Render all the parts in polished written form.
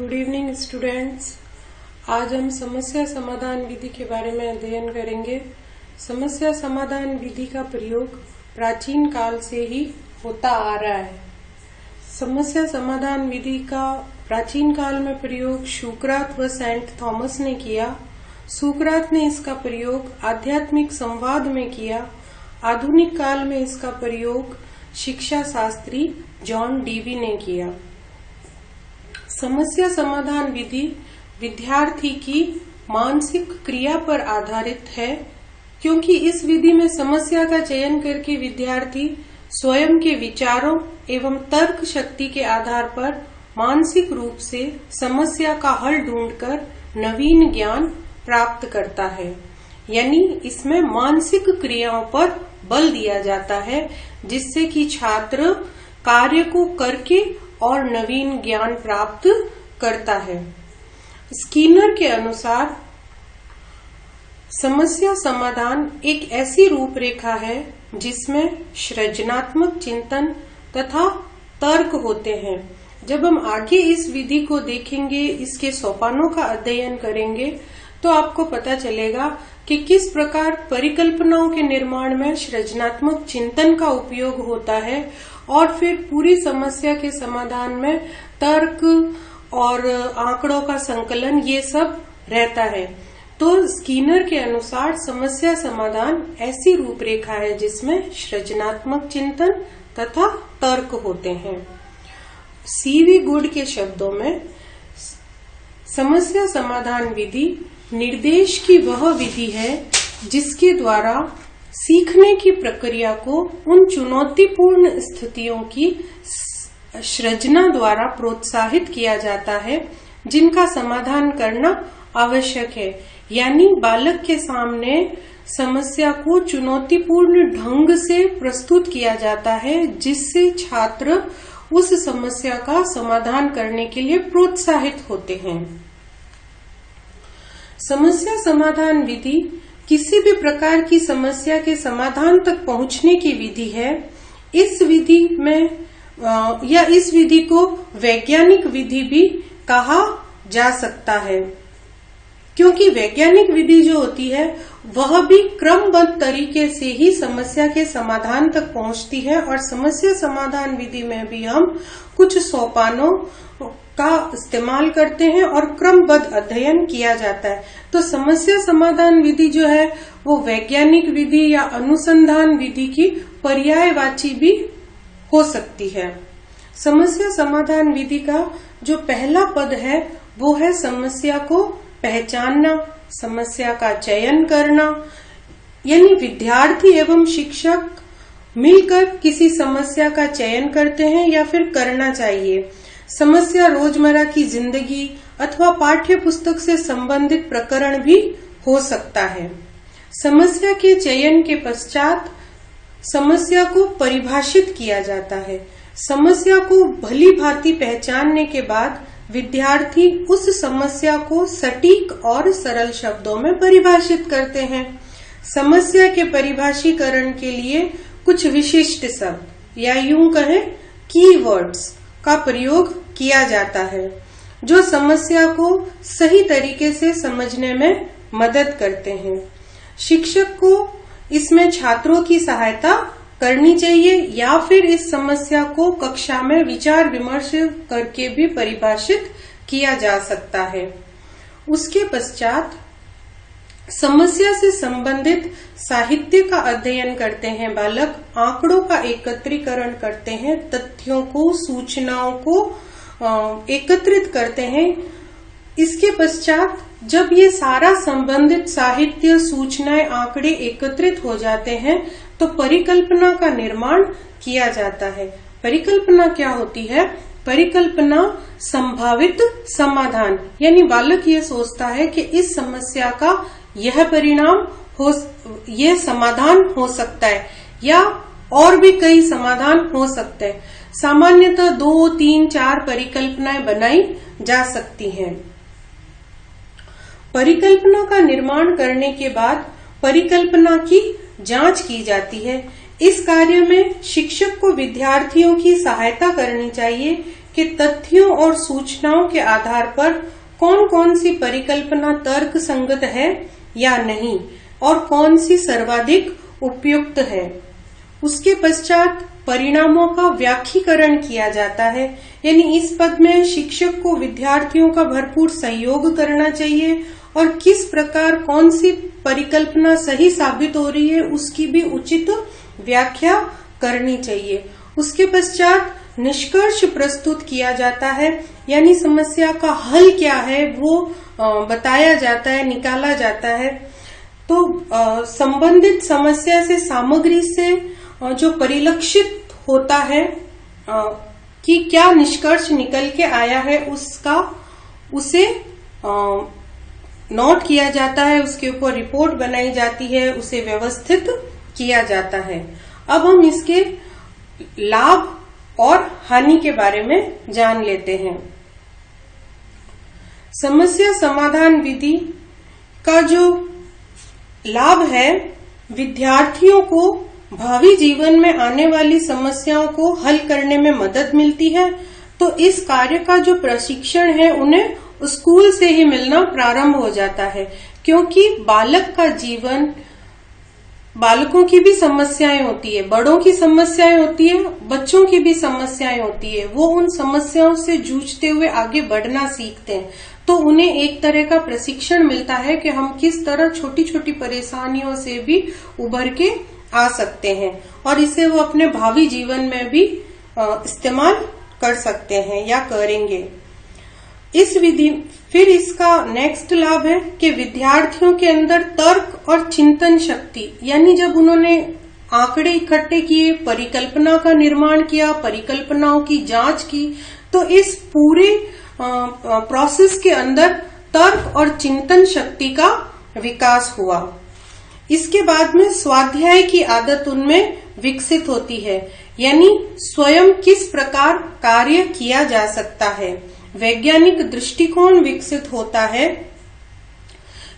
Good evening students. आज हम समस्या समाधान विधि के बारे में अध्ययन करेंगे। समस्या समाधान विधि का प्रयोग प्राचीन काल से ही होता आ रहा है। समस्या समाधान विधि का प्राचीन काल में प्रयोग सुकरात व सेंट थॉमस ने किया। सुकरात ने इसका प्रयोग आध्यात्मिक संवाद में किया। आधुनिक काल में इसका प्रयोग शिक्षा शास्त्री जॉन डीवी ने किया। समस्या समाधान विधि विद्यार्थी की मानसिक क्रिया पर आधारित है, क्योंकि इस विधि में समस्या का चयन करके विद्यार्थी स्वयं के विचारों एवं तर्क शक्ति के आधार पर मानसिक रूप से समस्या का हल ढूंढकर नवीन ज्ञान प्राप्त करता है। यानी इसमें मानसिक क्रियाओं पर बल दिया जाता है, जिससे कि छात्र कार्य को करके और नवीन ज्ञान प्राप्त करता है। स्किनर के अनुसार समस्या समाधान एक ऐसी रूपरेखा है जिसमें सृजनात्मक चिंतन तथा तर्क होते हैं। जब हम आगे इस विधि को देखेंगे, इसके सोपानों का अध्ययन करेंगे, तो आपको पता चलेगा कि किस प्रकार परिकल्पनाओं के निर्माण में सृजनात्मक चिंतन का उपयोग होता है और फिर पूरी समस्या के समाधान में तर्क और आंकड़ों का संकलन ये सब रहता है। तो स्किनर के अनुसार समस्या समाधान ऐसी रूपरेखा है जिसमें सृजनात्मक चिंतन तथा तर्क होते हैं। सीवी गुड के शब्दों में समस्या समाधान विधि निर्देश की वह विधि है जिसके द्वारा सीखने की प्रक्रिया को उन चुनौतीपूर्ण स्थितियों की सृजना द्वारा प्रोत्साहित किया जाता है जिनका समाधान करना आवश्यक है। यानी बालक के सामने समस्या को चुनौतीपूर्ण ढंग से प्रस्तुत किया जाता है, जिससे छात्र उस समस्या का समाधान करने के लिए प्रोत्साहित होते हैं। समस्या समाधान विधि किसी भी प्रकार की समस्या के समाधान तक पहुंचने की विधि है। इस विधि में या इस विधि को वैज्ञानिक विधि भी कहा जा सकता है, क्योंकि वैज्ञानिक विधि जो होती है वह भी क्रमबद्ध तरीके से ही समस्या के समाधान तक पहुंचती है। और समस्या समाधान विधि में भी हम कुछ सोपानों का इस्तेमाल करते हैं और क्रमबद्ध अध्ययन किया जाता है। तो समस्या समाधान विधि जो है वो वैज्ञानिक विधि या अनुसंधान विधि की पर्यायवाची भी हो सकती है। समस्या समाधान विधि का जो पहला पद है वो है समस्या को पहचानना, समस्या का चयन करना। यानी विद्यार्थी एवं शिक्षक मिलकर किसी समस्या का चयन करते हैं या फिर करना चाहिए। समस्या रोजमर्रा की जिंदगी अथवा पाठ्य पुस्तक से संबंधित प्रकरण भी हो सकता है। समस्या के चयन के पश्चात समस्या को परिभाषित किया जाता है। समस्या को भली भांति पहचानने के बाद विद्यार्थी उस समस्या को सटीक और सरल शब्दों में परिभाषित करते हैं। समस्या के परिभाषीकरण के लिए कुछ विशिष्ट शब्द या यूं कहें कीवर्ड्स का प्रयोग किया जाता है, जो समस्या को सही तरीके से समझने में मदद करते हैं। शिक्षक को इसमें छात्रों की सहायता करनी चाहिए या फिर इस समस्या को कक्षा में विचार विमर्श करके भी परिभाषित किया जा सकता है। उसके पश्चात समस्या से संबंधित साहित्य का अध्ययन करते हैं बालक। आंकड़ों का एकत्रीकरण करते हैं, तथ्यों को, सूचनाओं को एकत्रित करते हैं। इसके पश्चात जब ये सारा संबंधित साहित्य, सूचनाएं, आंकड़े एकत्रित हो जाते हैं तो परिकल्पना का निर्माण किया जाता है। परिकल्पना क्या होती है? परिकल्पना संभावित समाधान। यानी बालक ये सोचता है कि इस समस्या का यह परिणाम यह समाधान हो सकता है या और भी कई समाधान हो सकते हैं। सामान्यतः 2, 3, 4 परिकल्पनाएं बनाई जा सकती हैं। परिकल्पना का निर्माण करने के बाद परिकल्पना की जांच की जाती है। इस कार्य में शिक्षक को विद्यार्थियों की सहायता करनी चाहिए कि तथ्यों और सूचनाओं के आधार पर कौन कौन सी परिकल्पना तर्क संगत है या नहीं और कौन सी सर्वाधिक उपयुक्त है। उसके पश्चात परिणामों का व्याख्यीकरण किया जाता है, यानी इस पद में शिक्षक को विद्यार्थियों का भरपूर सहयोग करना चाहिए और किस प्रकार कौन सी परिकल्पना सही साबित हो रही है उसकी भी उचित व्याख्या करनी चाहिए। उसके पश्चात निष्कर्ष प्रस्तुत किया जाता है, यानी समस्या का हल क्या है वो बताया जाता है, निकाला जाता है। तो संबंधित समस्या से सामग्री से जो परिलक्षित होता है कि क्या निष्कर्ष निकल के आया है उसे नोट किया जाता है, उसके ऊपर रिपोर्ट बनाई जाती है, उसे व्यवस्थित किया जाता है। अब हम इसके लाभ और हानि के बारे में जान लेते हैं। समस्या समाधान विधि का जो लाभ है, विद्यार्थियों को भावी जीवन में आने वाली समस्याओं को हल करने में मदद मिलती है। तो इस कार्य का जो प्रशिक्षण है उन्हें स्कूल से ही मिलना प्रारंभ हो जाता है, क्योंकि बालकों की भी समस्याएं होती है, बड़ों की समस्याएं होती है, बच्चों की भी समस्याएं होती है। वो उन समस्याओं से जूझते हुए आगे बढ़ना सीखते हैं। तो उन्हें एक तरह का प्रशिक्षण मिलता है कि हम किस तरह छोटी छोटी परेशानियों से भी उभर के आ सकते हैं और इसे वो अपने भावी जीवन में भी इस्तेमाल कर सकते हैं या करेंगे। इस विधि फिर इसका नेक्स्ट लाभ है कि विद्यार्थियों के अंदर तर्क और चिंतन शक्ति, यानी जब उन्होंने आंकड़े इकट्ठे किए, परिकल्पना का निर्माण किया, परिकल्पनाओं की जांच की, तो इस पूरे प्रोसेस के अंदर तर्क और चिंतन शक्ति का विकास हुआ। इसके बाद में स्वाध्याय की आदत उनमें विकसित होती है, यानी स्वयं किस प्रकार कार्य किया जा सकता है। वैज्ञानिक दृष्टिकोण विकसित होता है,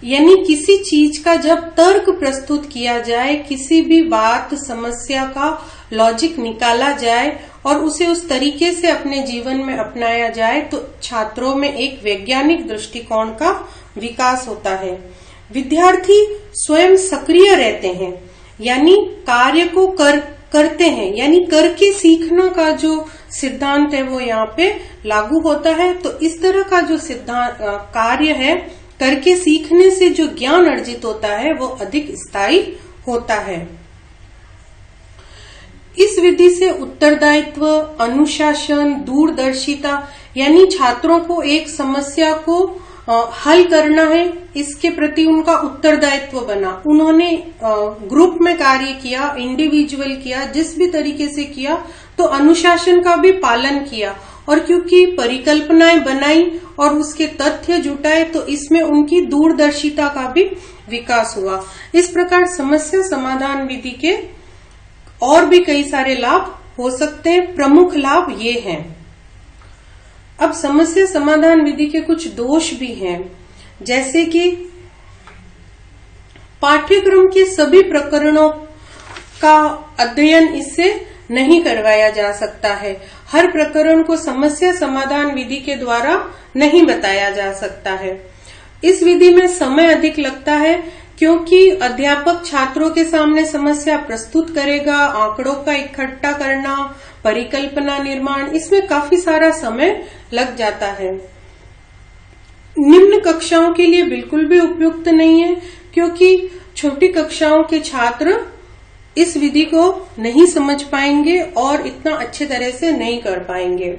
यानी किसी चीज का जब तर्क प्रस्तुत किया जाए, किसी भी बात समस्या का लॉजिक निकाला जाए और उसे उस तरीके से अपने जीवन में अपनाया जाए, तो छात्रों में एक वैज्ञानिक दृष्टिकोण का विकास होता है। विद्यार्थी स्वयं सक्रिय रहते हैं, यानी कार्य को करते हैं, यानी करके सीखना का जो सिद्धांत है वो यहाँ पे लागू होता है। तो इस तरह का जो सिद्धांत कार्य है, करके सीखने से जो ज्ञान अर्जित होता है वो अधिक स्थायी होता है। इस विधि से उत्तरदायित्व, अनुशासन, दूरदर्शिता, यानी छात्रों को एक समस्या को हल करना है, इसके प्रति उनका उत्तरदायित्व बना। उन्होंने ग्रुप में कार्य किया, इंडिविजुअल किया, जिस भी तरीके से किया, तो अनुशासन का भी पालन किया। और क्योंकि परिकल्पनाएं बनाई और उसके तथ्य जुटाए, तो इसमें उनकी दूरदर्शिता का भी विकास हुआ। इस प्रकार समस्या समाधान विधि के और भी कई सारे लाभ हो सकते हैं। प्रमुख लाभ ये हैं। अब समस्या समाधान विधि के कुछ दोष भी हैं, जैसे कि पाठ्यक्रम के सभी प्रकरणों का अध्ययन इससे नहीं करवाया जा सकता है। हर प्रकरण को समस्या समाधान विधि के द्वारा नहीं बताया जा सकता है। इस विधि में समय अधिक लगता है, क्योंकि अध्यापक छात्रों के सामने समस्या प्रस्तुत करेगा, आंकड़ों का इकट्ठा करना, परिकल्पना निर्माण, इसमें काफी सारा समय लग जाता है। निम्न कक्षाओं के लिए बिल्कुल भी उपयुक्त नहीं है, क्योंकि छोटी कक्षाओं के छात्र इस विधि को नहीं समझ पाएंगे और इतना अच्छे तरह से नहीं कर पाएंगे।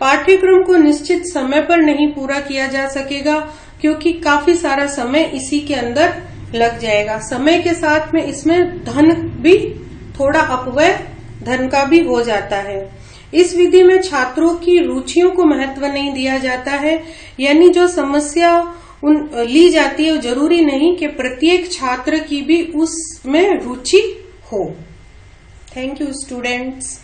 पाठ्यक्रम को निश्चित समय पर नहीं पूरा किया जा सकेगा, क्योंकि काफी सारा समय इसी के अंदर लग जाएगा। समय के साथ में इसमें धन भी थोड़ा अपव्यय धन का भी हो जाता है। इस विधि में छात्रों की रुचियों को महत्व नहीं दिया जाता है, यानी जो समस्या ली जाती है, जरूरी नहीं कि प्रत्येक छात्र की भी उसमें रुचि हो। Thank you students.